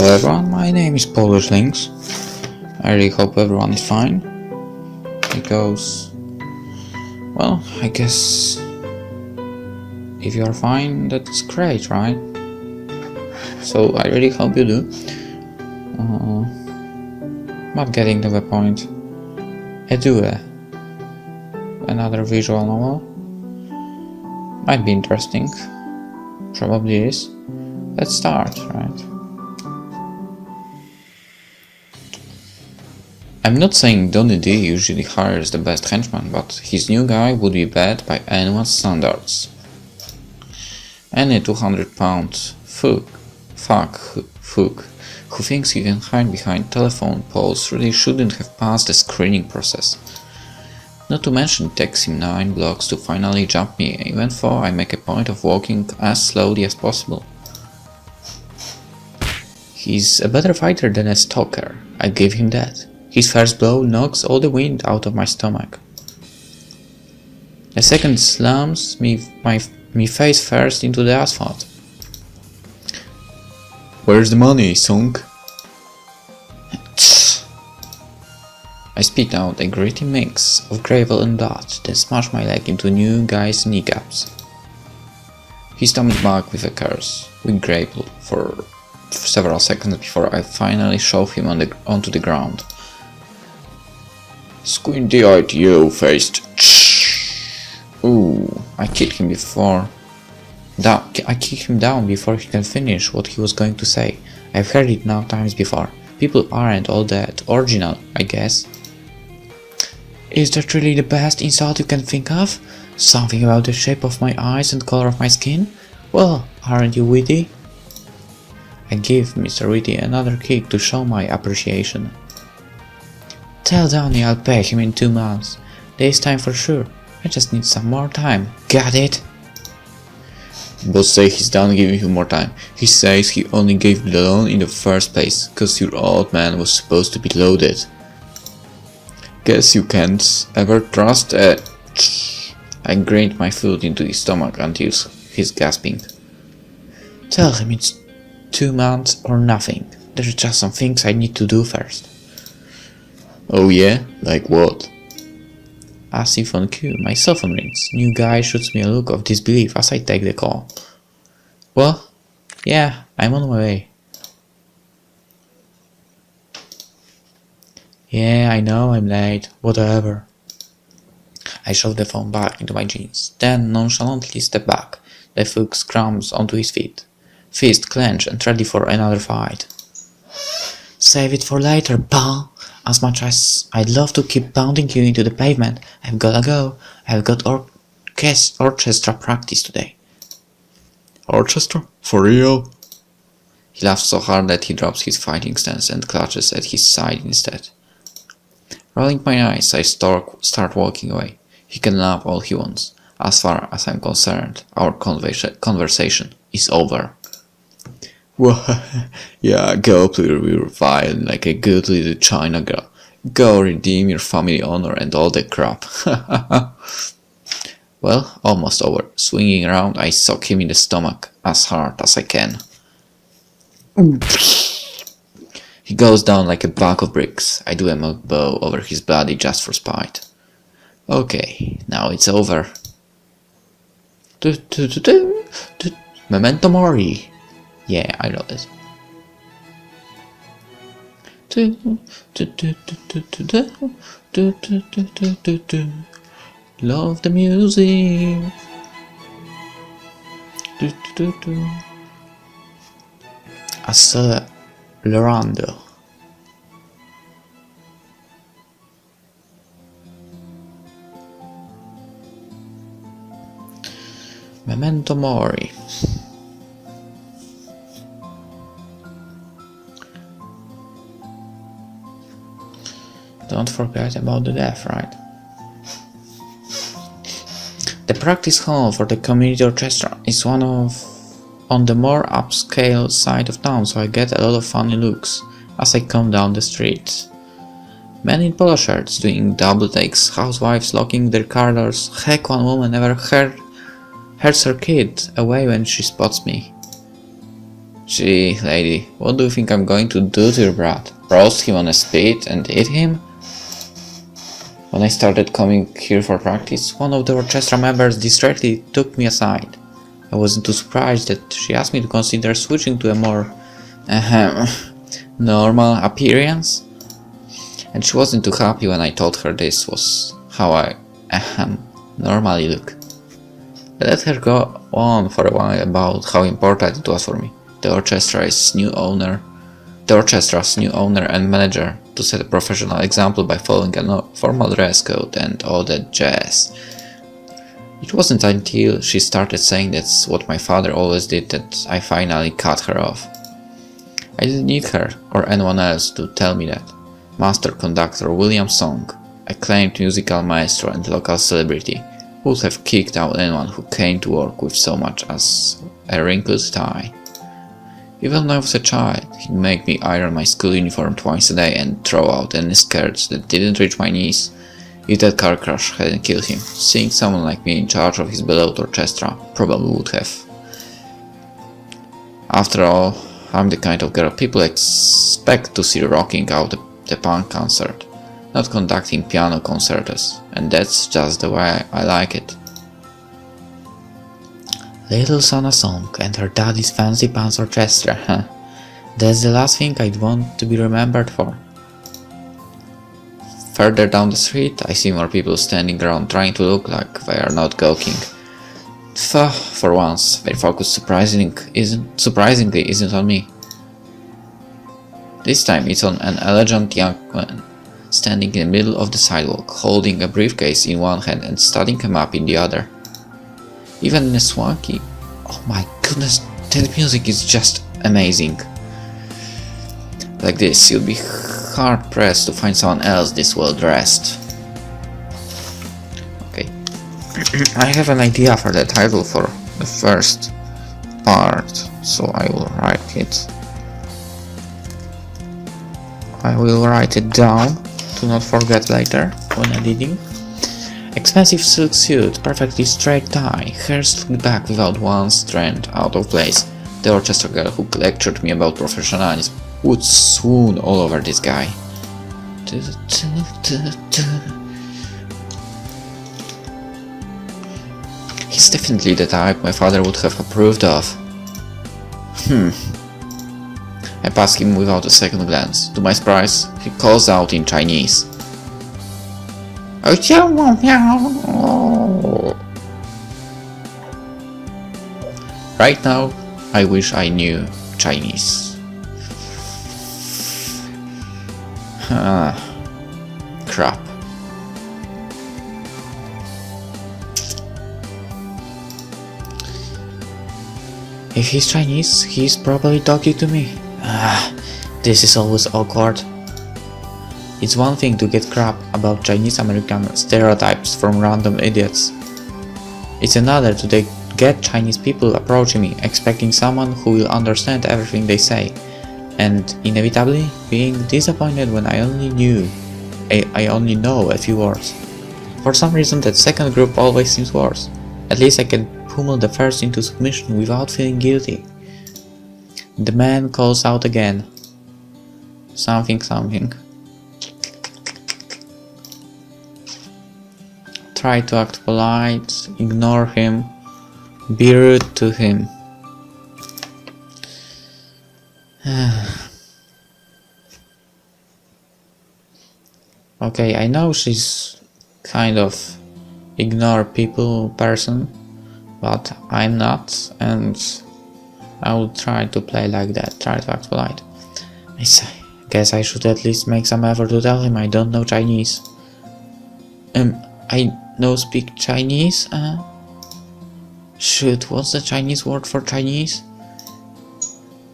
Hello everyone, my name is PolishLynx. I really hope everyone is fine, because, well, I guess if you are fine, that's great, right? So I really hope you do. But getting to the point, I do another visual novel. Might be interesting, probably is. Let's start, right? I'm not saying Donny D usually hires the best henchman, but his new guy would be bad by anyone's standards. Any 200-pound fuck who thinks he can hide behind telephone poles really shouldn't have passed the screening process. Not to mention it takes him 9 blocks to finally jump me, even though I make a point of walking as slowly as possible. He's a better fighter than a stalker, I give him that. His first blow knocks all the wind out of my stomach. The second slams me face first into the asphalt. Where's the money, Song? I spit out a gritty mix of gravel and dust, then smash my leg into new guy's kneecaps. He stumbled back with a curse. We grappled for several seconds before I finally shove him onto the ground. Squinty-eyed you-faced. Ooh, I kicked him down before he can finish what he was going to say. I've heard it now times before. People aren't all that original, I guess. Is that really the best insult you can think of? Something about the shape of my eyes and color of my skin? Well, aren't you witty? I give Mr. Witty another kick to show my appreciation. Tell Donny I'll pay him in 2 months. This time for sure. I just need some more time. Got it? Boss say he's done giving you more time. He says he only gave the loan in the first place, cause your old man was supposed to be loaded. Guess you can't ever trust a... I grained my food into his stomach until he's gasping. Tell him it's 2 months or nothing. There's just some things I need to do first. Oh yeah? Like what? As if on cue, my cell phone rings. New guy shoots me a look of disbelief as I take the call. Well, yeah, I'm on my way. Yeah, I know I'm late, whatever. I shove the phone back into my jeans, then nonchalantly step back. The fuck scrams onto his feet, fist clenched and ready for another fight. Save it for later, pal. As much as I'd love to keep pounding you into the pavement, I've gotta go. I've got orchestra practice today. Orchestra? For real? He laughs so hard that he drops his fighting stance and clutches at his side instead. Rolling my eyes, I start walking away. He can laugh all he wants. As far as I'm concerned, our conversation is over. Well, yeah, go play your violin like a good little China girl. Go redeem your family honor and all that crap. Well, almost over. Swinging around, I sock him in the stomach as hard as I can. He goes down like a bag of bricks. I do a milk bow over his body just for spite. Okay, now it's over. Memento mori. Yeah, I love it. Love the music. Accelerando. Memento mori. Don't forget about the death, right? The practice hall for the community orchestra is on the more upscale side of town, so I get a lot of funny looks as I come down the street. Men in polo shirts doing double takes, housewives locking their car doors. Heck, one woman never herds her kid away when she spots me. Gee, lady, what do you think I'm going to do to your brat? Roast him on a spit and eat him? When I started coming here for practice, one of the orchestra members distractedly took me aside. I wasn't too surprised that she asked me to consider switching to a more normal appearance, and she wasn't too happy when I told her this was how I normally look. I let her go on for a while about how important it was for me, the orchestra's new owner and manager, to set a professional example by following a formal dress code and all that jazz. It wasn't until she started saying that's what my father always did that I finally cut her off. I didn't need her or anyone else to tell me that. Master Conductor William Song, acclaimed musical maestro and local celebrity, would have kicked out anyone who came to work with so much as a wrinkled tie. Even when I was a child, he'd make me iron my school uniform twice a day and throw out any skirts that didn't reach my knees. If that car crash hadn't killed him, seeing someone like me in charge of his beloved orchestra probably would have. After all, I'm the kind of girl people expect to see rocking out the punk concert, not conducting piano concertos, and that's just the way I like it. Little Sona Song and her daddy's fancy pants orchestra, huh? That's the last thing I'd want to be remembered for. Further down the street, I see more people standing around trying to look like they are not gawking. For once, their focus surprisingly isn't on me. This time it's on an elegant young man, standing in the middle of the sidewalk, holding a briefcase in one hand and studying a map in the other. Even in a swanky, oh my goodness, that music is just amazing. Like this, you'll be hard-pressed to find someone else this well-dressed. Okay, I have an idea for the title for the first part, so I will write it. I will write it down to not forget later when editing. Expensive silk suit, perfectly straight tie, hair slicked back without one strand out of place. The orchestra girl who lectured me about professionalism would swoon all over this guy. He's definitely the type my father would have approved of. I pass him without a second glance. To my surprise, he calls out in Chinese. Right now, I wish I knew Chinese. Crap. If he's Chinese, he's probably talking to me. This is always awkward. It's one thing to get crap about Chinese American stereotypes from random idiots. It's another to get Chinese people approaching me, expecting someone who will understand everything they say, and inevitably being disappointed when I only know a few words. For some reason that second group always seems worse. At least I can pummel the first into submission without feeling guilty. The man calls out again. Something. Try to act polite, ignore him, be rude to him. Okay, I know she's kind of ignore people person, but I'm not, and I will try to play like that, try to act polite. I guess I should at least make some effort to tell him I don't know Chinese. I no speak Chinese? Shoot, what's the Chinese word for Chinese?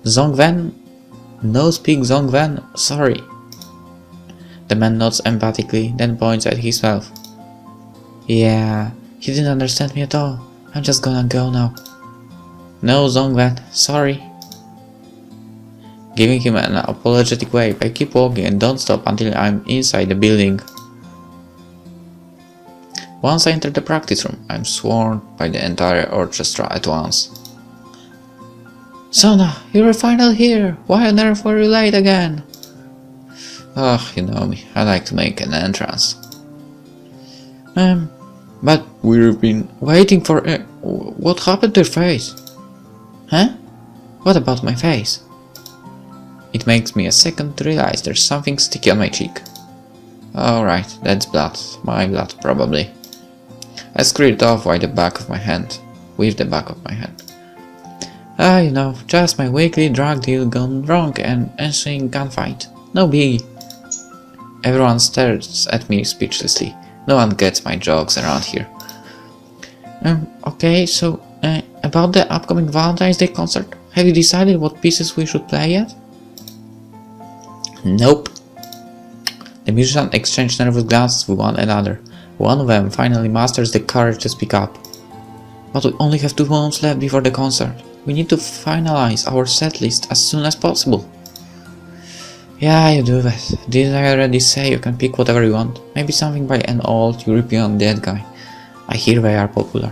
Zongwen? No speak Zongwen? Sorry. The man nods emphatically, then points at himself. Yeah, he didn't understand me at all. I'm just gonna go now. No Zongwen, sorry. Giving him an apologetic wave, I keep walking and don't stop until I'm inside the building. Once I enter the practice room, I'm swarmed by the entire orchestra at once. Sona, you're finally here! Why on earth were you late again? Oh, you know me, I like to make an entrance. But we've been waiting for... what happened to your face? Huh? What about my face? It makes me a second to realize there's something sticky on my cheek. Alright, that's blood. My blood, probably. I screwed it off with the back of my hand. You know, just my weekly drug deal gone wrong and ensuing gunfight. No biggie. Everyone stares at me speechlessly. No one gets my jokes around here. Okay, so, about the upcoming Valentine's Day concert, have you decided what pieces we should play yet? Nope. The musicians exchange nervous glances with one another. One of them finally masters the courage to speak up. But we only have 2 months left before the concert. We need to finalize our set list as soon as possible. Yeah, you do that. Didn't I already say you can pick whatever you want? Maybe something by an old European dead guy. I hear they are popular.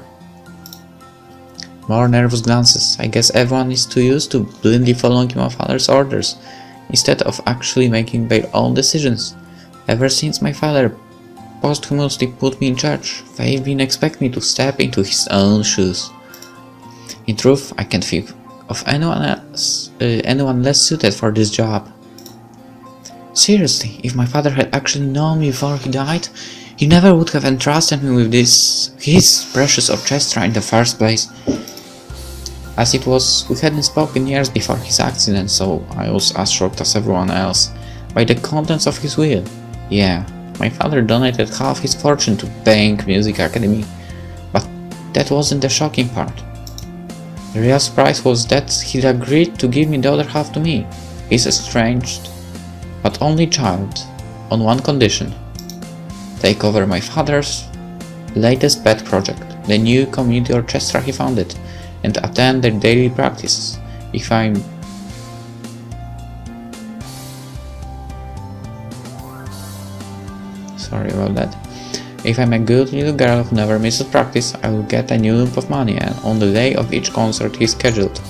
More nervous glances. I guess everyone is too used to blindly following my father's orders, instead of actually making their own decisions. Ever since my father posthumously put me in charge, they've been expecting me to step into his own shoes. In truth, I can't think of anyone less suited for this job. Seriously, if my father had actually known me before he died, he never would have entrusted me with his precious orchestra in the first place. As it was, we hadn't spoken years before his accident, so I was as shocked as everyone else by the contents of his will. Yeah, my father donated half his fortune to Bank Music Academy, but that wasn't the shocking part. The real surprise was that he'd agreed to give me the other half to me, his estranged, but only child, on one condition: take over my father's latest pet project, the new community orchestra he founded, and attend their daily practices. If I'm... Sorry about that. If I'm a good little girl who never misses practice, I will get a new lump of money and on the day of each concert he scheduled.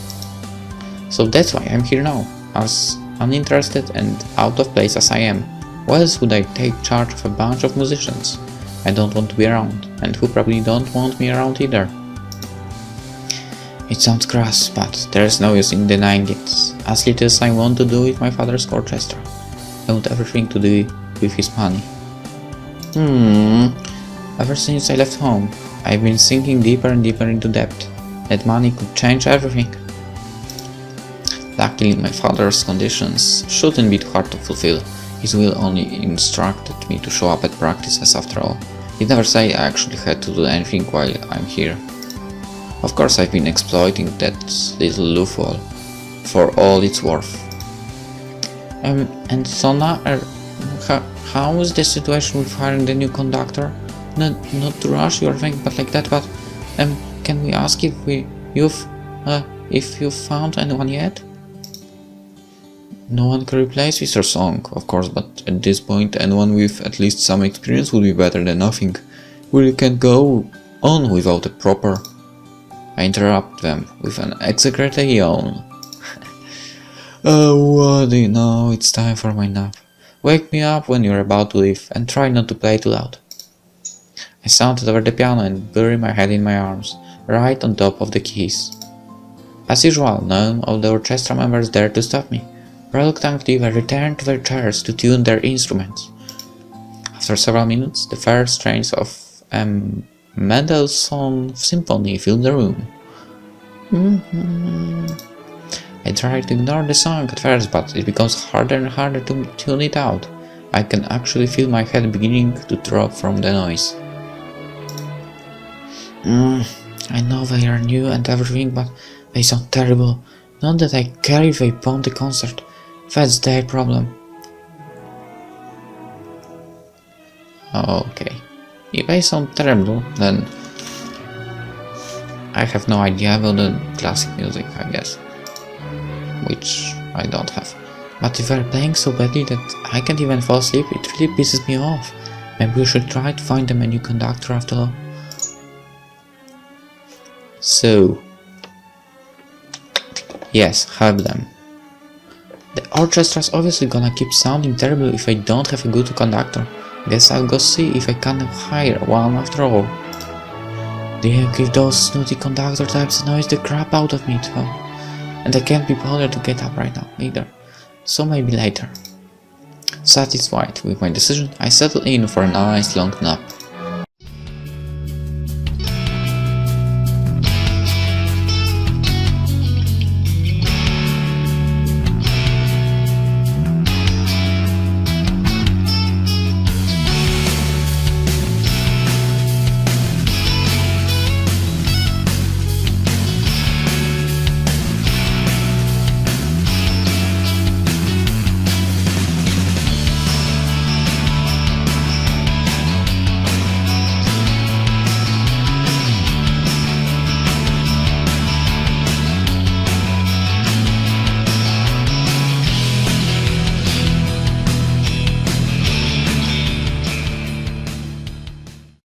So that's why I'm here now, as uninterested and out of place as I am. Why else would I take charge of a bunch of musicians I don't want to be around, and who probably don't want me around either? It sounds crass, but there's no use in denying it. As little as I want to do with my father's orchestra, I want everything to do with his money. Ever since I left home, I've been sinking deeper and deeper into debt. That money could change everything. Luckily, my father's conditions shouldn't be too hard to fulfill. His will only instructed me to show up at practices after all. He never said I actually had to do anything while I'm here. Of course, I've been exploiting that little loophole for all it's worth. And Sona, how is the situation with hiring the new conductor? Not to rush your thing, but like that. But can we ask if you've found anyone yet? No one can replace Mr. Song, of course, but at this point, anyone with at least some experience would be better than nothing. We can't go on without a proper... I interrupt them with an exaggerated yawn. Oh, what do you know? It's time for my nap. Wake me up when you're about to leave, and try not to play too loud. I sauntered over the piano and buried my head in my arms, right on top of the keys. As usual, none of the orchestra members dared to stop me. Reluctantly, they returned to their chairs to tune their instruments. After several minutes, the first strains of Mendelssohn Symphony filled the room. I tried to ignore the song at first, but it becomes harder and harder to tune it out. I can actually feel my head beginning to drop from the noise. I know they are new and everything, but they sound terrible. Not that I care if they bomb the concert. That's their problem. Okay. If they sound terrible, then I have no idea about the classic music, I guess. Which I don't have. But if they're playing so badly that I can't even fall asleep, it really pisses me off. Maybe we should try to find them a new conductor after all. So, Yes, help them. The orchestra's obviously gonna keep sounding terrible if I don't have a good conductor. Guess I'll go see if I can hire one after all. They give those snooty conductor types annoys the crap out of me too. And I can't be bothered to get up right now either. So maybe later. Satisfied with my decision, I settle in for a nice long nap.